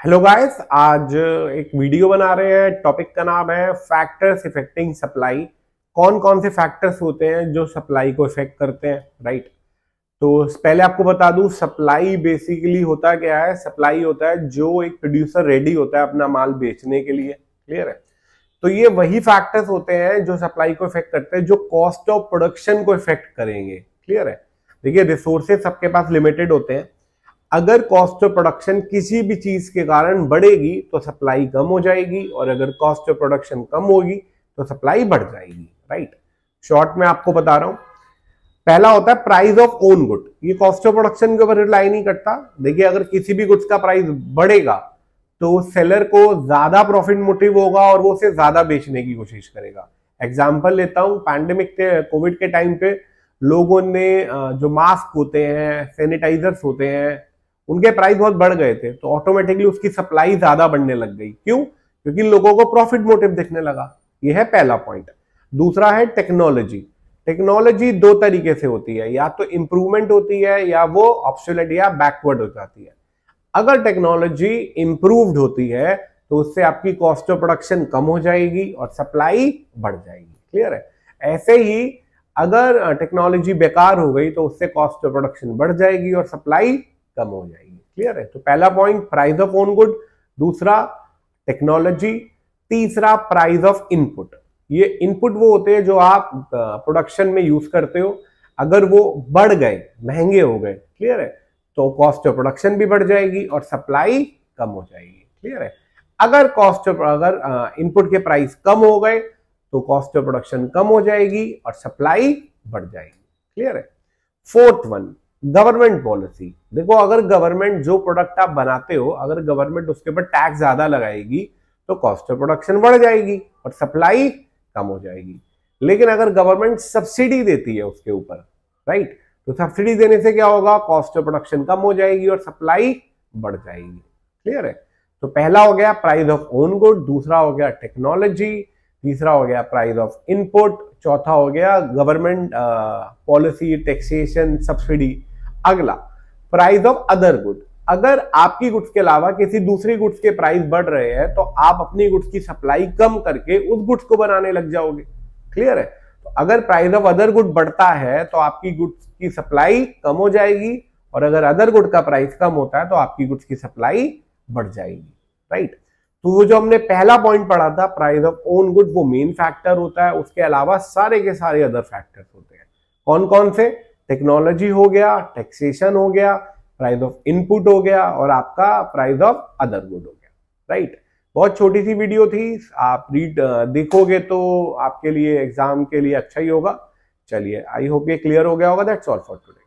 Hello guys, आज एक video बना रहे हैं। टॉपिक का नाम है फैक्टर्स इफेक्टिंग सप्लाई। कौन कौन से फैक्टर्स होते हैं जो सप्लाई को इफेक्ट करते हैं, राइट। तो पहले आपको बता दूं, सप्लाई बेसिकली होता क्या है। सप्लाई होता है जो एक प्रोड्यूसर रेडी होता है अपना माल बेचने के लिए। क्लियर है। तो ये वही फैक्टर्स होते हैं जो सप्लाई को इफेक्ट करते हैं, जो कॉस्ट ऑफ प्रोडक्शन को इफेक्ट करेंगे। क्लियर है। देखिए, रिसोर्सेज सबके पास लिमिटेड होते हैं। अगर कॉस्ट ऑफ प्रोडक्शन किसी भी चीज के कारण बढ़ेगी तो सप्लाई कम हो जाएगी, और अगर कॉस्ट ऑफ प्रोडक्शन कम होगी तो सप्लाई बढ़ जाएगी, राइट। शॉर्ट में आपको बता रहा हूं। पहला होता है प्राइस ऑफ ओन गुड। ये कॉस्ट ऑफ प्रोडक्शन के ऊपर रिलाई नहीं करता। देखिए, अगर किसी भी गुड्स का प्राइस बढ़ेगा तो सेलर को ज्यादा प्रॉफिट मोटिव होगा और वो उसे ज्यादा बेचने की कोशिश करेगा। एग्जाम्पल लेता हूं, पैंडेमिक कोविड के टाइम पे लोगों ने जो मास्क होते हैं, सैनिटाइजर्स होते हैं, उनके प्राइस बहुत बढ़ गए थे, तो ऑटोमेटिकली उसकी सप्लाई ज्यादा बढ़ने लग गई। क्यों? क्योंकि लोगों को प्रॉफिट मोटिव दिखने लगा। यह है पहला पॉइंट। दूसरा है टेक्नोलॉजी। टेक्नोलॉजी दो तरीके से होती है, या तो इंप्रूवमेंट होती है या वो ऑब्सोलेट या बैकवर्ड हो जाती है। अगर टेक्नोलॉजी इंप्रूव्ड होती है तो उससे आपकी कॉस्ट ऑफ प्रोडक्शन कम हो जाएगी और सप्लाई बढ़ जाएगी। क्लियर है। ऐसे ही अगर टेक्नोलॉजी बेकार हो गई तो उससे कॉस्ट ऑफ प्रोडक्शन बढ़ जाएगी और सप्लाई कम हो जाएगी। क्लियर है। तो पहला point price of own good, दूसरा टेक्नोलॉजी, तीसरा प्राइस ऑफ इनपुट। ये इनपुट वो होते हैं जो आप प्रोडक्शन में यूज करते हो। अगर वो बढ़ गए, महंगे हो गए, क्लियर है, तो कॉस्ट ऑफ प्रोडक्शन भी बढ़ जाएगी और सप्लाई कम हो जाएगी। क्लियर है। अगर इनपुट के प्राइस कम हो गए तो कॉस्ट ऑफ प्रोडक्शन कम हो जाएगी और सप्लाई बढ़ जाएगी। क्लियर है। Fourth one, government policy. देखो, अगर गवर्नमेंट जो प्रोडक्ट आप बनाते हो, अगर गवर्नमेंट उसके ऊपर टैक्स ज्यादा लगाएगी तो कॉस्ट ऑफ प्रोडक्शन बढ़ जाएगी और सप्लाई कम हो जाएगी। लेकिन अगर गवर्नमेंट सब्सिडी देती है उसके ऊपर, राइट, तो सब्सिडी देने से क्या होगा? कॉस्ट ऑफ प्रोडक्शन कम हो जाएगी और सप्लाई बढ़ जाएगी। क्लियर है। तो पहला हो गया प्राइस ऑफ ओन गुड, दूसरा हो गया टेक्नोलॉजी, तीसरा हो गया प्राइस ऑफ इनपुट, चौथा हो गया गवर्नमेंट पॉलिसी, टैक्सेशन, सब्सिडी। अगला प्राइस ऑफ अदर गुड। अगर आपकी गुड्स के अलावा किसी दूसरी गुड्स के प्राइस बढ़ रहे हैं तो आप अपनी गुड्स की सप्लाई कम करके उस गुड्स को बनाने लग जाओगे। क्लियर है। तो अगर प्राइस ऑफ अदर गुड बढ़ता है तो आपकी गुड्स की सप्लाई कम हो जाएगी, और अगर अदर गुड का प्राइस कम होता है तो आपकी गुड्स की सप्लाई बढ़ जाएगी, राइट। तो वो जो हमने पहला पॉइंट पढ़ा था, प्राइस ऑफ ओन गुड, वो मेन फैक्टर होता है। उसके अलावा सारे के सारे अदर फैक्टर्स होते हैं। कौन कौन से? टेक्नोलॉजी हो गया, टैक्सेशन हो गया, प्राइस ऑफ इनपुट हो गया, और आपका प्राइस ऑफ अदर गुड हो गया, राइट। बहुत छोटी सी वीडियो थी, आप देखोगे तो आपके लिए एग्जाम के लिए अच्छा ही होगा। चलिए, आई होप ये क्लियर हो गया होगा। That's all for today.